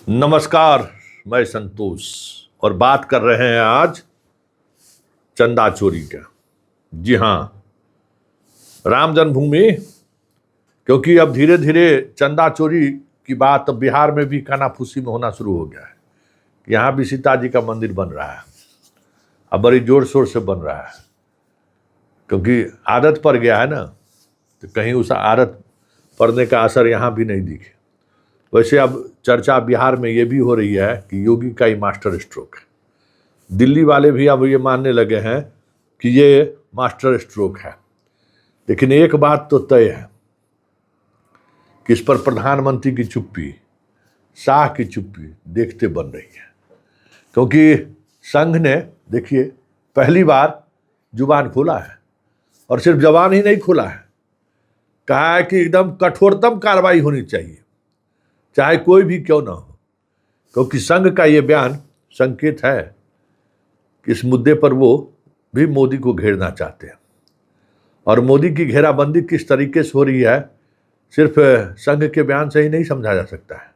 नमस्कार, मैं संतोष और बात कर रहे हैं आज चंदा चोरी का। जी हाँ, राम जन्मभूमि, क्योंकि अब धीरे धीरे चंदा चोरी की बात अब बिहार में भी कानाफूसी में होना शुरू हो गया है। यहाँ भी सीता जी का मंदिर बन रहा है, अब बड़ी जोर शोर से बन रहा है, क्योंकि आदत पड़ गया है ना, तो कहीं उस आदत पड़ने का असर यहाँ भी नहीं दिखे। वैसे अब चर्चा बिहार में ये भी हो रही है कि योगी का ही मास्टर स्ट्रोक है। दिल्ली वाले भी अब ये मानने लगे हैं कि ये मास्टर स्ट्रोक है। लेकिन एक बात तो तय है कि इस पर प्रधानमंत्री की चुप्पी, शाह की चुप्पी देखते बन रही है। क्योंकि संघ ने देखिए पहली बार जुबान खोला है, और सिर्फ जबान ही नहीं खोला है, कहा है कि एकदम कठोरतम कार्रवाई होनी चाहिए, चाहे कोई भी क्यों ना हो। क्योंकि संघ का ये बयान संकेत है कि इस मुद्दे पर वो भी मोदी को घेरना चाहते हैं। और मोदी की घेराबंदी किस तरीके से हो रही है, सिर्फ संघ के बयान से ही नहीं समझा जा सकता है।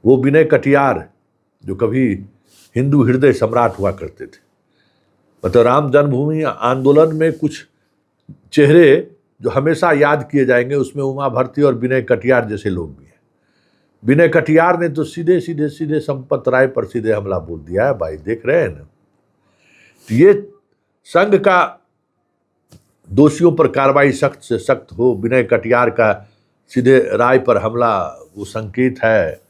वो विनय कटियार, जो कभी हिंदू हृदय सम्राट हुआ करते थे, मतलब राम जन्मभूमि आंदोलन में कुछ चेहरे जो हमेशा याद किए जाएंगे, उसमें उमा भारती और विनय कटियार जैसे लोग भी हैं। विनय कटियार ने तो सीधे संपत राय पर सीधे हमला बोल दिया है। भाई देख रहे हैं ना, तो ये संघ का दोषियों पर कार्रवाई सख्त से सख्त हो, विनय कटियार का सीधे राय पर हमला, वो संकेत है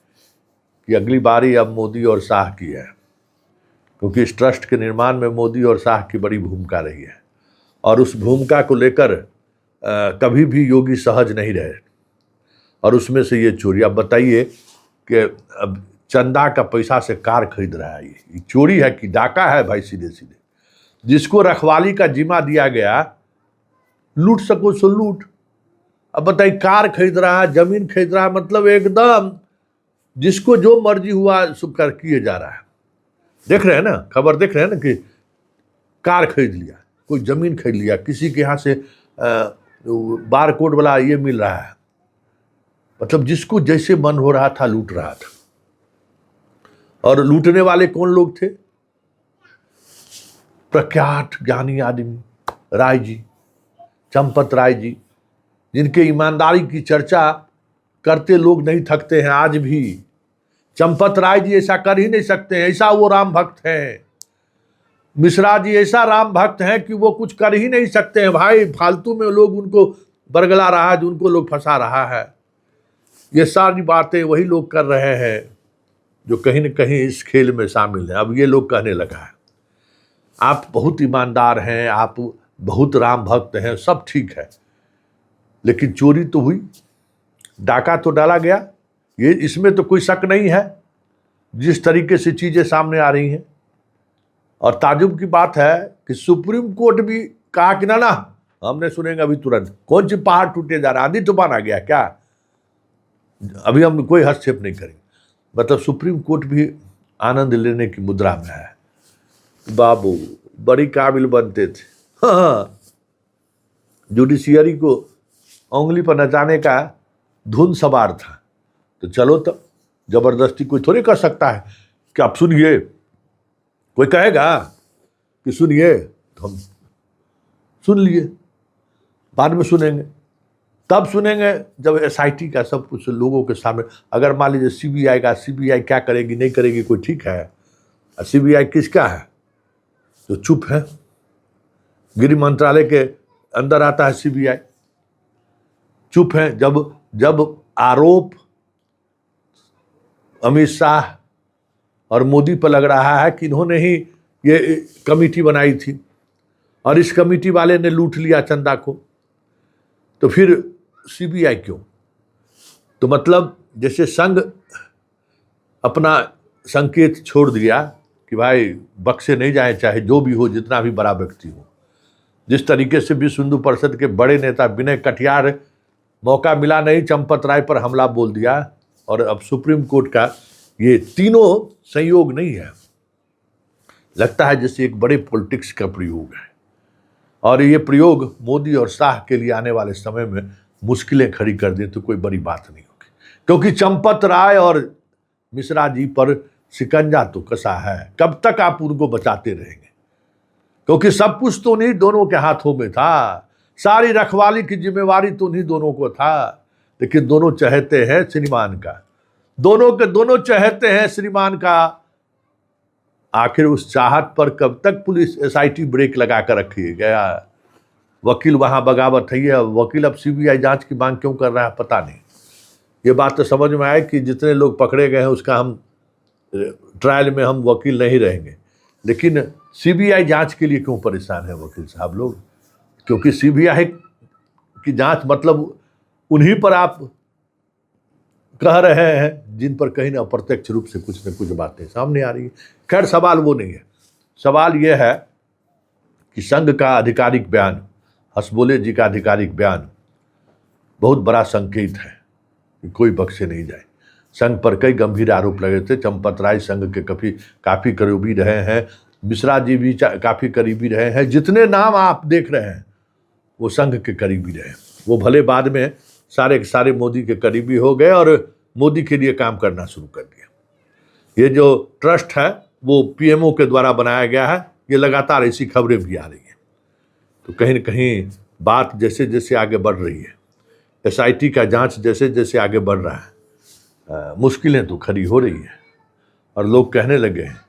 कि अगली बारी अब मोदी और शाह की है। क्योंकि इस ट्रस्ट के निर्माण में मोदी और शाह की बड़ी भूमिका रही है, और उस भूमिका को लेकर कभी भी योगी सहज नहीं रहे। और उसमें से ये चोरी, अब बताइए कि अब चंदा का पैसा से कार खरीद रहा है, ये चोरी है कि डाका है भाई? सीधे सीधे जिसको रखवाली का जिम्मा दिया गया, लूट सको सो लूट। अब बताइए, कार खरीद रहा है, जमीन खरीद रहा है, मतलब एकदम जिसको जो मर्जी हुआ सो कर किए जा रहा है। देख रहे हैं ना, खबर देख रहे हैं ना कि कार खरीद लिया, कोई जमीन खरीद लिया, किसी के यहाँ से बार कोड वाला ये मिल रहा है, मतलब जिसको जैसे मन हो रहा था लूट रहा था। और लूटने वाले कौन लोग थे? प्रख्यात ज्ञानी आदमी राय जी, चंपत राय जी, जिनके ईमानदारी की चर्चा करते लोग नहीं थकते हैं आज भी। चंपत राय जी ऐसा कर ही नहीं सकते हैं, ऐसा वो राम भक्त हैं। मिश्रा जी ऐसा राम भक्त हैं कि वो कुछ कर ही नहीं सकते हैं भाई। फालतू में लोग उनको बरगला रहा है, जो उनको लोग फंसा रहा है। ये सारी बातें वही लोग कर रहे हैं जो कहीं न कहीं इस खेल में शामिल हैं। अब ये लोग कहने लगा है आप बहुत ईमानदार हैं, आप बहुत राम भक्त हैं, सब ठीक है, लेकिन चोरी तो हुई, डाका तो डाला गया, ये इसमें तो कोई शक नहीं है जिस तरीके से चीजें सामने आ रही हैं। और ताजुब की बात है कि सुप्रीम कोर्ट भी कहा कि ना हमने सुनेंगे अभी तुरंत। कौन सी पहाड़ टूटे जा रहा, आंधी तूफान आ गया क्या? अभी हम कोई हस्तक्षेप नहीं करेंगे। मतलब सुप्रीम कोर्ट भी आनंद लेने की मुद्रा में है। बाबू बड़ी काबिल बनते थे, हाँ, जुडिशियरी को उंगली पर नचाने का धुन सवार था। तो चलो, तो जबरदस्ती कोई थोड़ी कर सकता है कि आप सुनिए। कोई कहेगा कि सुनिए, तो हम सुन लिए, बाद में सुनेंगे। तब सुनेंगे जब एसआईटी का सब कुछ लोगों के सामने। अगर मान लीजिए सीबीआई का, सीबीआई क्या करेगी नहीं करेगी कोई ठीक है? सीबीआई किसका है? तो चुप है। गृह मंत्रालय के अंदर आता है सीबीआई, चुप है। जब आरोप अमित शाह और मोदी पर लग रहा है कि इन्होंने ही ये कमेटी बनाई थी और इस कमेटी वाले ने लूट लिया चंदा को, तो फिर सीबीआई क्यों? तो मतलब जैसे संघ अपना संकेत छोड़ दिया कि भाई बक्से नहीं जाए, चाहे जो भी हो, जितना भी बड़ा व्यक्ति हो। जिस तरीके से विश्व हिंदू परिषद के बड़े नेता विनय कटियार, मौका मिला नहीं, चंपत राय पर हमला बोल दिया। और अब सुप्रीम कोर्ट का ये तीनों संयोग नहीं है, लगता है जैसे एक बड़े पॉलिटिक्स का प्रयोग है। और ये प्रयोग मोदी और शाह के लिए आने वाले समय में मुश्किलें खड़ी कर दे तो कोई बड़ी बात नहीं होगी। क्योंकि चंपत राय और मिश्रा जी पर शिकंजा तो कसा है, कब तक आप उनको बचाते रहेंगे? क्योंकि सब कुछ तो नहीं दोनों के हाथों में था, सारी रखवाली की जिम्मेवारी तो नहीं दोनों को था, लेकिन दोनों चाहते हैं श्रीमान का, दोनों के दोनों चाहते हैं श्रीमान का। आखिर उस चाहत पर कब तक पुलिस एसआईटी ब्रेक लगा कर रखी गया? वकील वहां बगावत है, वकील अब सीबीआई जांच की मांग क्यों कर रहा है पता नहीं। ये बात तो समझ में आए कि जितने लोग पकड़े गए हैं उसका हम ट्रायल में हम वकील नहीं रहेंगे, लेकिन सीबीआई जांच के लिए क्यों परेशान है वकील साहब लोग? क्योंकि सीबीआई की जांच मतलब उन्हीं पर आप कह रहे हैं जिन पर कहीं ना अप्रत्यक्ष रूप से कुछ न कुछ बातें सामने आ रही है। खैर सवाल वो नहीं है, सवाल ये है कि संघ का आधिकारिक बयान, हसबोले जी का आधिकारिक बयान बहुत बड़ा संकेत है कि कोई बख्शे नहीं जाए। संघ पर कई गंभीर आरोप लगे थे, चंपत राय संघ के काफी करीबी रहे हैं, मिश्रा जी भी काफी करीबी रहे हैं, जितने नाम आप देख रहे हैं वो संघ के करीबी रहे। वो भले बाद में सारे के सारे मोदी के करीबी हो गए और मोदी के लिए काम करना शुरू कर दिया। ये जो ट्रस्ट है वो पीएमओ के द्वारा बनाया गया है, ये लगातार ऐसी खबरें भी आ रही हैं। तो कहीं न कहीं बात जैसे जैसे आगे बढ़ रही है, एसआईटी का जांच जैसे जैसे आगे बढ़ रहा है, मुश्किलें तो खड़ी हो रही है। और लोग कहने लगे हैं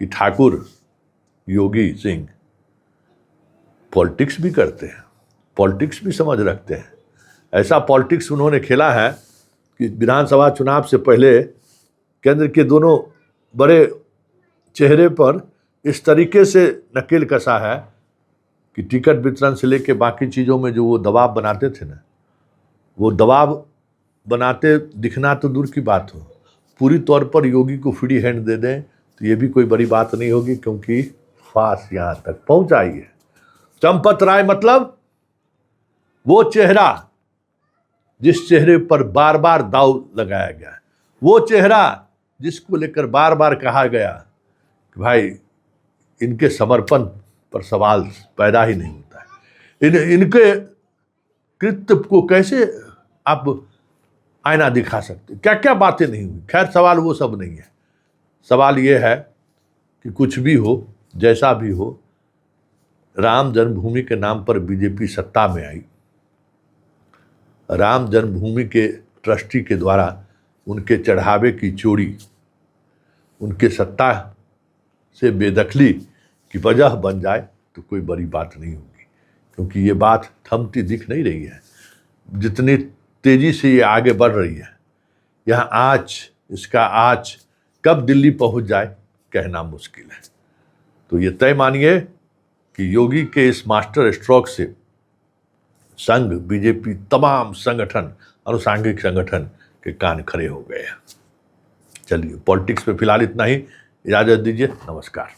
कि ठाकुर योगी सिंह पॉलिटिक्स भी करते हैं, पॉलिटिक्स भी समझ रखते हैं। ऐसा पॉलिटिक्स उन्होंने खेला है कि विधानसभा चुनाव से पहले केंद्र के दोनों बड़े चेहरे पर इस तरीके से नकेल कसा है कि टिकट वितरण से लेकर बाकी चीज़ों में जो वो दबाव बनाते थे ना, वो दबाव बनाते दिखना तो दूर की बात हो, पूरी तौर पर योगी को फ्री हैंड दे दें तो ये भी कोई बड़ी बात नहीं होगी, क्योंकि फांस यहाँ तक पहुँचाई है। चंपत राय मतलब वो चेहरा जिस चेहरे पर बार बार दाव लगाया गया है, वो चेहरा जिसको लेकर बार बार कहा गया कि भाई इनके समर्पण पर सवाल पैदा ही नहीं होता है, इनके कृत्य को कैसे आप आईना दिखा सकते, क्या क्या बातें नहीं हुई। खैर सवाल वो सब नहीं है, सवाल ये है कि कुछ भी हो जैसा भी हो, राम जन्मभूमि के नाम पर बीजेपी सत्ता में आई, राम जन्मभूमि के ट्रस्टी के द्वारा उनके चढ़ावे की चोरी उनके सत्ता से बेदखली की वजह बन जाए तो कोई बड़ी बात नहीं होगी, क्योंकि ये बात थमती दिख नहीं रही है। जितनी तेजी से ये आगे बढ़ रही है, यहाँ इसका आज कब दिल्ली पहुंच जाए कहना मुश्किल है। तो ये तय मानिए कि योगी के इस मास्टर स्ट्रोक से संघ, बीजेपी, तमाम संगठन, अनुसांगिक संगठन के कान खड़े हो गए हैं। चलिए पॉलिटिक्स पे फिलहाल इतना ही, इजाजत दीजिए, नमस्कार।